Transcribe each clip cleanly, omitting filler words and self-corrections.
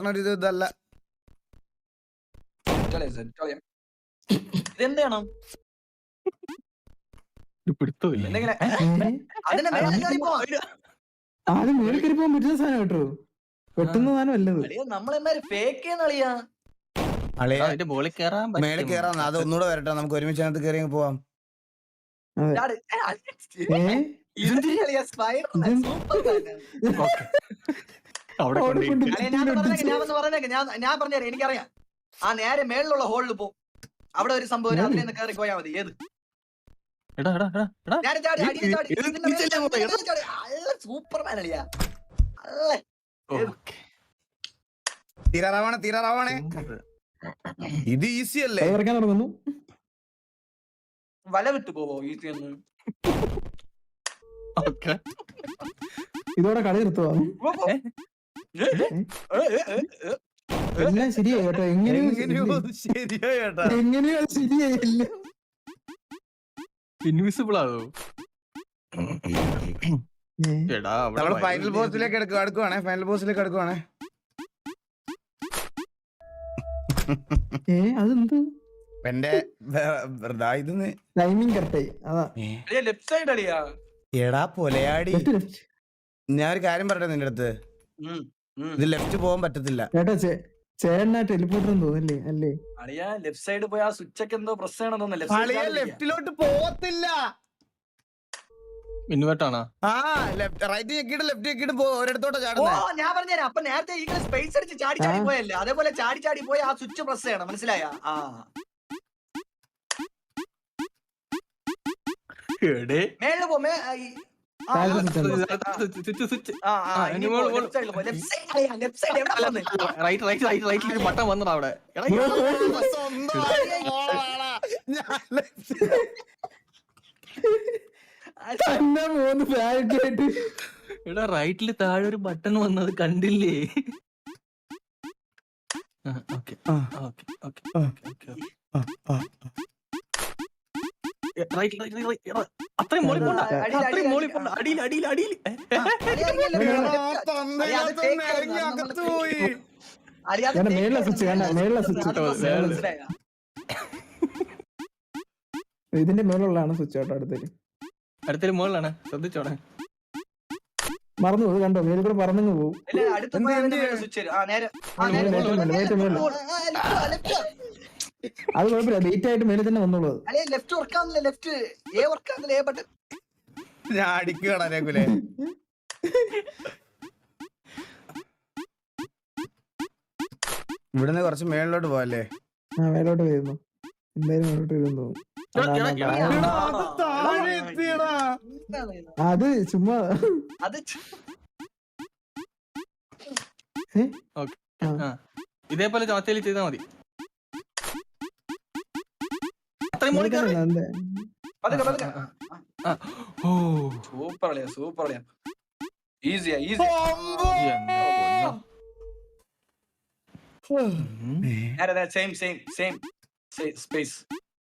ഇതല്ല. ഇതെന്താണ് പിടുത്തമില്ല. ആദ്യം മേളിൽ കയറി പോകാൻ പറ്റുന്ന സാധനം കേട്ടോ, വെട്ടുന്ന സാധനം അല്ലത്. നമ്മളെന്മാര് ഫേക്ക് കളിയാ. അതിന്റെ മുകളിൽ കയറാൻ മേളിൽ കയറാം. അത് ഒന്നുകൂടെ വരട്ടെ, നമുക്ക് ഒരുമിച്ച് അതിനകത്ത് കയറി പോവാം. ഞാൻ പറഞ്ഞുതരാം, എനിക്കറിയാം. ആ നേരെ മേളിലുള്ള ഹോളിൽ പോ, അവിടെ ഒരു സംഭവം അതിൽ കയറി പോയാ മതി. ഏത് സൂപ്പർമാൻ അളിയാ. തീരാറാവാണേ. ഇത് ഈസി അല്ലേ? നടക്കുന്നു. വല വിട്ടു പോവോ ഈസി ഒന്ന്? ഇതോടെ കളി നിർത്തുവാ. എല്ലാം ശരിയായി കേട്ടോ. എങ്ങനെയോ ശരിയായില്ല. ഇൻവിസിബിൾ ആവോ? ഫൈനൽ ബോസിലേക്ക് അടുക്കുവാണേ. അതെന്ത് എന്റെ ടൈമിംഗ് കറക്റ്റായി. അതാ ലെഫ്റ്റ് സൈഡ് അളിയാ. എടാ പൊലയാടി, ഞാൻ ഒരു കാര്യം പറയട്ടെ നിന്റെ അടുത്ത്. ഇത് ലെഫ്റ്റ് പോകാൻ പറ്റത്തില്ല കേട്ടോ. ചേട്ടനാ ടെലിപ്പോർട്ടർ തോന്നില്ലേ? അല്ലേ അളിയാ, ലെഫ്റ്റ് സൈഡ് പോയി ആ സ്വിച്ച് ഒക്കെ എന്തോ പ്രസ് ചെയ്യണം. ലെഫ്റ്റിലോട്ട് പോകത്തില്ല. ഇൻവേർട്ടാണോ? റൈറ്റ് ഞെക്കിട്ട് ലെഫ്റ്റ് ഞെക്കിട്ട് ഒരിടത്തോട്ടാ ചാടുന്നത്. ഞാൻ പറഞ്ഞുതരാം. അപ്പൊ നേരത്തെ ഈ സ്പേസ് അടിച്ച് ചാടി പോയല്ലേ, അതേപോലെ ചാടി പോയി ആ സ്വിച്ച് പ്രസ് ചെയ്യണം. മനസ്സിലായ? മേളില് പോ. ബട്ടൺ വന്നടാ അവിടെ. എടാ റൈറ്റില് താഴെ ഒരു ബട്ടൺ വന്നത് കണ്ടില്ലേ? അത്രയും മോളി പോണ്ട, അത്രയും മോളി പോണ്ട. അടിയിൽ ഇതിന്റെ മേലുള്ളതാണ് സ്വിച്ച് കേട്ടോ. അടുത്തൊരു മുകളിലാണ്, ശ്രദ്ധിച്ചോടെ. മറന്നു പോകും കണ്ടോ, മേലിൽ കൂടെ പറന്നു പോകും. അത് കുഴപ്പമില്ല, ഡേറ്റ് ആയിട്ട് മേലിൽ തന്നെ വന്നോളൂ. ഞാൻ അടിക്കുകയാണ് രഘുലേ. ഇവിടുന്ന് കുറച്ച് മേളിലോട്ട് പോവല്ലേ? മേലോട്ട് വരുന്നു, എന്തായാലും മേലോട്ട് വരുന്നു. അത് ചുമ്മാ ഇതേപോലെ ചാച്ചയിൽ ചെയ്താൽ മതി. സൂപ്പർ സ്പേസ്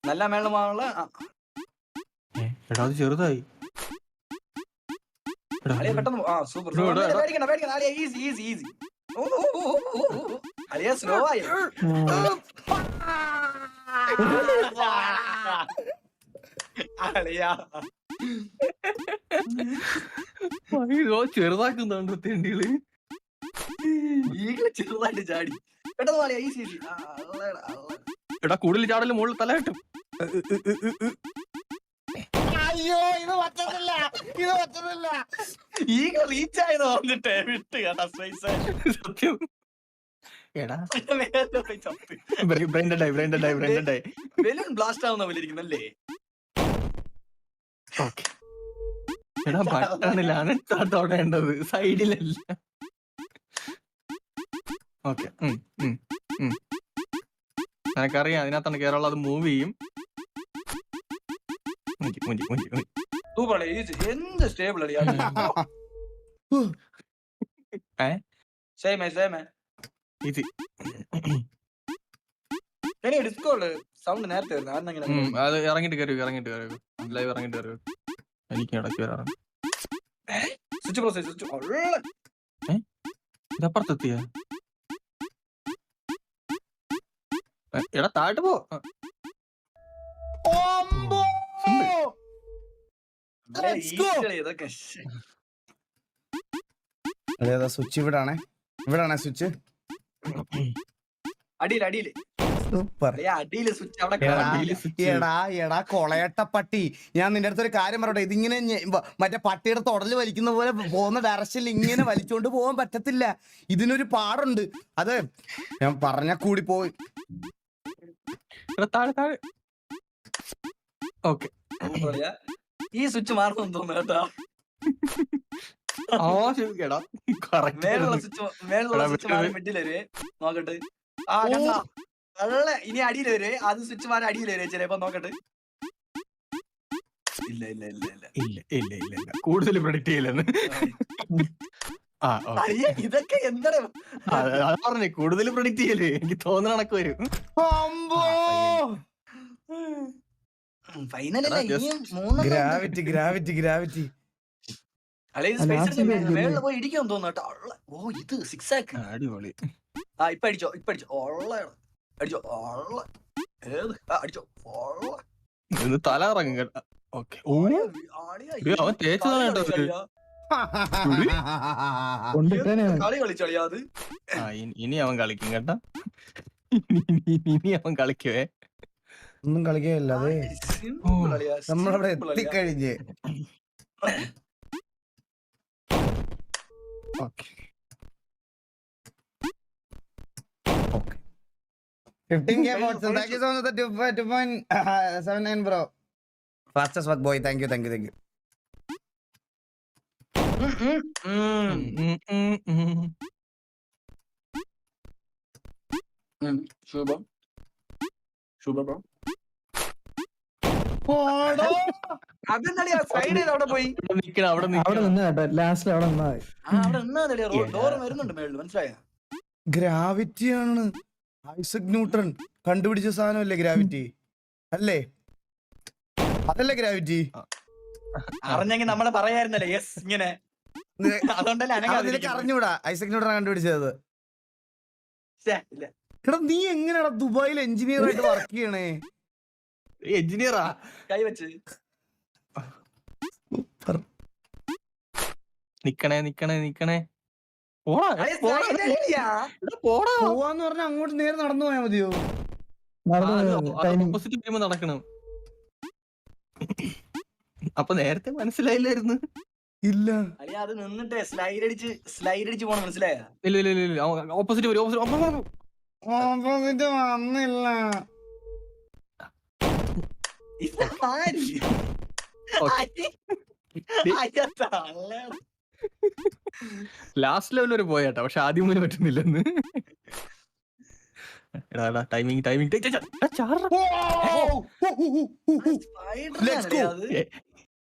നല്ല മേളമാണുള്ള. എടാ അത് ചെറുതായി. പെട്ടെന്ന് സൂപ്പർ. ഈസി അളിയ സ്ലോ ആയി. ചെറുതാക്കുന്നുണ്ടോ തെണ്ടികള്? ഈകള് ചെറുതായിട്ട് ചാടി പെട്ടെന്ന്. ഈസി. എടാ കൂടുതൽ ചാടല് മുകളിൽ തല കിട്ടും. അയ്യോ ഇത് പറ്റത്തില്ല. ഈകള് റീച്ച് ആയത് പറഞ്ഞിട്ടേ വിട്ട് കേട്ടാ സ്പേസ്. സത്യം. എടാ ബലൂൺ ബ്ലാസ്റ്റ് ആവുന്ന പോലെ ഇരിക്കുന്നല്ലേ? എടാ ബട്ടണിലാണ് തൊടേണ്ടത്, സൈഡിലല്ല. ഓക്കെ, എനിക്കറിയാം അതിനകത്താണ് കേരളം. അത് മൂവ് ചെയ്യും. എന്ത് സ്റ്റേബിൾ ഡിസ്കോള് സൗണ്ട് നേരത്തെ വരുന്നത്. അത് ഇറങ്ങിട്ട് കയറി ലൈവ് ഇറങ്ങിട്ട് കയറി. എനിക്ക് ഇടയ്ക്ക് വരാറുണ്ട്. ഇതപ്പുറത്തെത്തിയ എടാ താഴോട്ട് പോ. ഓമ്പോ! Let's go. ഇതൊക്കെ അതേതാ സ്വിച്ച്? ഇവിടാണേ സ്വിച്ച്. അടിയില് സൂപ്പർ. അടിയില് സ്വിച്ച് അവിടെ എടാ കൊളയട്ട പട്ടി, ഞാൻ നിന്റെ അടുത്തൊരു കാര്യം പറയട്ടെ. ഇതിങ്ങനെ മറ്റേ പട്ടിയുടെ തൊടല് വലിക്കുന്ന പോലെ പോകുന്ന ഡയറക്ഷനിൽ ഇങ്ങനെ വലിച്ചോണ്ട് പോകാൻ പറ്റത്തില്ല. ഇതിനൊരു പാടുണ്ട്. അത് ഞാൻ പറഞ്ഞ കൂടി പോയി. എടാ താഴെ. ഓക്കെ, ഈ സ്വിച്ച് മാറണം തോന്നുന്നു കേട്ടോ. ശരിക്കടാ കറക്റ്റ്. മേലുള്ള സ്വിച്ച് മാറി മിഡിലൊരു നോക്കട്ടെ. ആ കണ്ടാ നല്ല. ഇനി അടിയിൽ വരെ അത് സ്വിച്ച് മാറി അടിയിൽ വരെ ചിലപ്പോ നോക്കട്ടെ. ഇല്ല കൂടുതൽ പ്രൊഡിക്ട് ചെയ്യില്ലെന്ന്. ഇതൊക്കെ എന്താണ് പറഞ്ഞേ, കൂടുതൽ പ്രൊഡിക്ട് ചെയ്യല് എനിക്ക് തോന്നുന്ന കണക്ക് വരും. ഫൈനലല്ല ഇനിയും 3 ഗ്രാവിറ്റി മേളിൽ പോയി ഇടിക്കാൻ തോന്നുന്നു കേട്ടോ. ഓ ഇത് 6 ആക്ക്. അടിപൊളി. ആ ഇപ്പൊ അടിച്ചോ അടിച്ചോ ഏത് അടിച്ചോ തല ഇറങ്ങും കേട്ടോ. ഓക്കെ, അവൻ തേച്ചതാണ് കേട്ടോ. കളി കളിച്ചളിയാ അത്. ഇനി അവൻ കളിക്കും കേട്ടാ. ഇനി അവൻ കളിക്കുവേ. ഒന്നും കളിക്കുകയല്ല. അതെ നമ്മളവിടെ എത്തിക്കഴിഞ്ഞ്. Okay 15K votes. Thank you so much for the 2.79 bro. Fastest work boy. Thank you. Shubham bro. അതെന്നടിയാ സൈഡ് ചെയ്ത് അവിടെ പോയി. അവിടെ നിന്ന് കേട്ടോ. ലാസ്റ്റ് അവിടെ നിന്നാ അവിടെ നിന്നാ ഡോർ വരുന്നുണ്ട് മേളിൽ. മനസ്സിലായ? ഗ്രാവിറ്റിയാണ്. ഐസക് ന്യൂട്ടൺ കണ്ടുപിടിച്ച സാധനമല്ലേ ഗ്രാവിറ്റി? അല്ലേ? അതല്ലേ ഗ്രാവിറ്റി? അറിഞ്ഞെങ്കിൽ നമ്മള് പറയായിരുന്നല്ലേ യെസ് ഇങ്ങനെ. അതുകൊണ്ടല്ലേ അറിഞ്ഞൂടാ ഐസക് ന്യൂട്ടൺ കണ്ടുപിടിച്ചത്. ഇല്ല എടാ നീ എങ്ങനെയാ ദുബായിൽ എഞ്ചിനീയർ ആയിട്ട് വർക്ക് ചെയ്യണേ? എഞ്ചിനീയറാ കൈവച്ച് നിക്കണേ. പോവാന്ന് പറഞ്ഞ അങ്ങോട്ട് നേരെ നടന്നു പോയാ മതിയോ? ഓപ്പോസിറ്റ് ടീം നടക്കണം. അപ്പൊ നേരത്തെ മനസ്സിലായില്ലായിരുന്നു. ഇല്ല അത് നിന്നിട്ട് സ്ലൈഡ് അടിച്ച് പോണം. മനസ്സിലായ? ഇല്ല ഓപ്പോസിറ്റ് വന്നില്ല. ലാസ്റ്റ് ലെവൽ വരെ പോയാട്ടോ, പക്ഷെ ആദ്യം മുതൽ പറ്റുന്നില്ലെന്ന്. ടൈമിങ്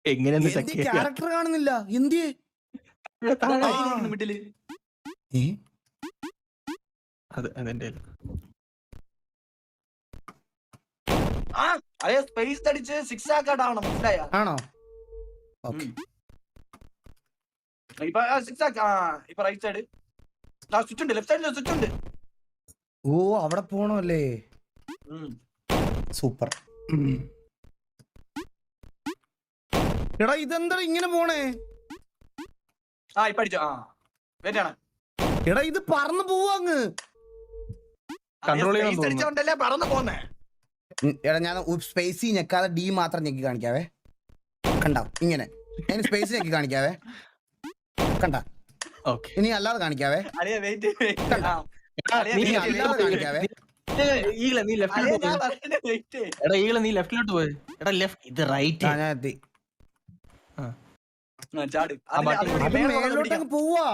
എങ്ങനെയൊന്ന് ക്യാരക്ടർ കാണുന്നില്ല. എന്ത് അതെന്റെ സ്പേസ് അടിച്ച് 6 ആക്കാട്ടാവണം. മനസ്സിലായ? ആണോ? ഇപ്പൊ 6 ആക്ക. ഇപ്പൊ റൈറ്റ് സൈഡ് സ്വിച്ച് ഉണ്ട്. ലെഫ്റ്റ് സൈഡിൽ സ്വിച്ച് ഉണ്ട്. ഓ അവിടെ പോണല്ലേ? സൂപ്പർ. എടാ ഇതെന്താ ഇങ്ങനെ പോണേ? ഇപ്പൊ അടിച്ചോ. വെയിറ്റാണ്. എടാ ഇത് പറന്നു പോവാങ്ങ്. കൺട്രോൾ അടിച്ചോണ്ടല്ലേ പറന്നു പോന്നേ. എടാ ഞാൻ സ്പേസ് ഞെക്കാതെ ഡി മാത്രം ഞെക്കി കാണിക്കാവേ. കണ്ടോ ഇങ്ങനെ ഞാൻ സ്പേസ് ഞെക്കി കാണിക്കാവേ. കണ്ട ഇനി അല്ലാതെ കാണിക്കാവേ. ഇനി അല്ലാതെ കാണിക്കാവേ. നീ ലെഫ്റ്റിലോട്ട് പോയി. എടാ ലെഫ്റ്റ് ഇത് റൈറ്റ്. ഞാൻ എത്തി. മേലോട്ടങ്ങ് പോവാ.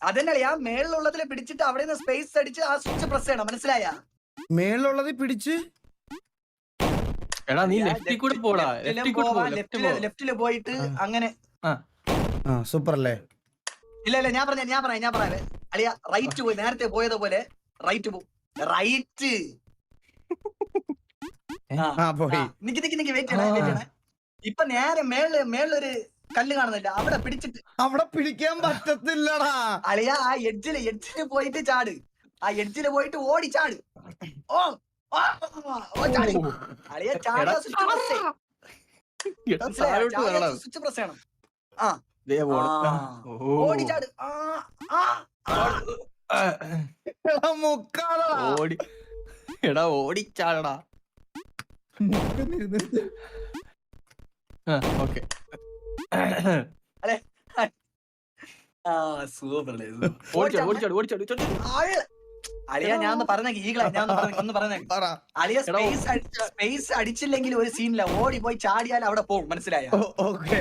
അതന്നെ ആ മേളിലുള്ളതിൽ പിടിച്ചിട്ട് അവിടെ നിന്ന് സ്പേസ് അടിച്ച് ആ സ്വിച്ച് പ്രസ് ചെയ്യണം. മനസ്സിലായ? മേളിലുള്ളത് പിടിച്ച് എടാ നീ ലെഫ്റ്റിൽ കൂടെ പോടാ. ലെഫ്റ്റില് പോയിട്ട് അങ്ങനെ. സൂപ്പർ അല്ലേ? ഇല്ല ഞാൻ പറയാ അളിയ റൈറ്റ് പോയി. നേരത്തെ പോയതുപോലെ റൈറ്റ് പോ. റൈറ്റ് നിക്ക് വെയിറ്റ് ചെയ്യണേ. ഇപ്പൊ നേരെ മേളിലൊരു കല്ല് കാണുന്നില്ല. അവിടെ പിടിച്ചിട്ട് അവിടെ പിടിക്കാൻ പറ്റത്തില്ലടാ. അളിയ ആ എഡ്ജില് പോയിട്ട് ചാട്. ആ എഡ്ജില് പോയിട്ട് ഓടി ചാട്. ഓ ഓ, ഓ, ചാടി. അളിയ ചാടിയ സ്വിച്ച് പ്രസ് ചെയ്യ്. എടാ മനസ്സിലായോ? താഴോട്ട് ചാടിയ വരണം. സ്വിച്ച് പ്രസ് ചെയ്യണം. ആ ദേ പോണ്. ആ. ഓ. ഓടിച്ചാട്. ആ, ആ, ആ. എടാ, മുക്കാളാ. ഓടി എടാ ഓടിച്ചാടടാ. ഓക്കെ. ആ, സൂപ്പർ അല്ലേ, സൂപ്പർ. ഓടിച്ചാട് ഓടിച്ചാട് ഓടിച്ചാട് ഓടിച്ചാട്. ആള്. അളിയ ഞാൻ ഒന്ന് പറഞ്ഞ ഈകളെ ഞാൻ ഒന്ന് പറഞ്ഞ പറ. അളിയ എടാ, സ്പേസ് അടിച്ചില്ലെങ്കിൽ ഒരു സീനില്ല, ഓടി പോയി ചാടിയാൽ അവിടെ പോകും, മനസ്സിലായ? ഓക്കെ